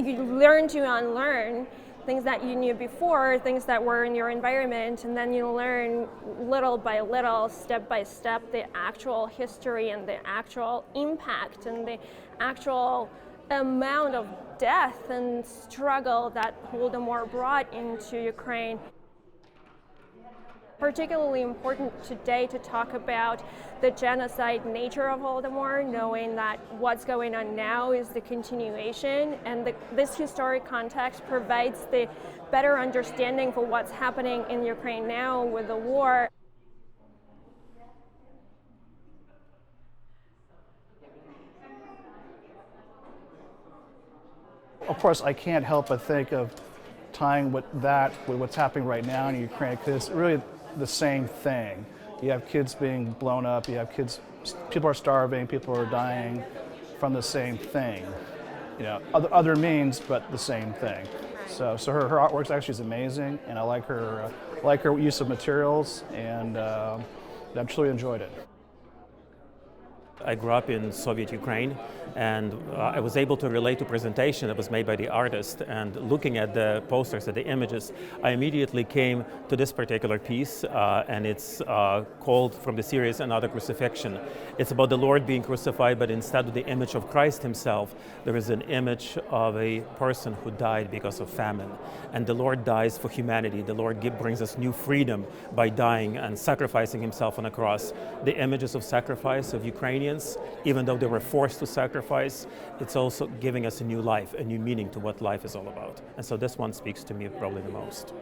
you learn to unlearn things that you knew before, things that were in your environment, and then you learn little by little, step by step, the actual history and the actual impact and the actual amount of death and struggle that Holodomor brought into Ukraine. Particularly important today to talk about the genocide nature of Holodomor, knowing that what's going on now is the continuation, and this historic context provides the better understanding for what's happening in Ukraine now with the war. Of course, I can't help but think of tying with what's happening right now in Ukraine, because it's really the same thing. You have kids being blown up, you have people are starving, people are dying from the same thing. You know, other means, but the same thing. So her artwork actually is amazing, and I like her use of materials, and I've truly enjoyed it. I grew up in Soviet Ukraine, and I was able to relate to a presentation that was made by the artist, and looking at the posters, at the images, I immediately came to this particular piece, and it's called from the series Another Crucifixion. It's about the Lord being crucified, but instead of the image of Christ himself, there is an image of a person who died because of famine. And the Lord dies for humanity. The Lord brings us new freedom by dying and sacrificing himself on a cross. The images of sacrifice of Ukrainians, even though they were forced to sacrifice, it's also giving us a new life, a new meaning to what life is all about. And so this one speaks to me probably the most.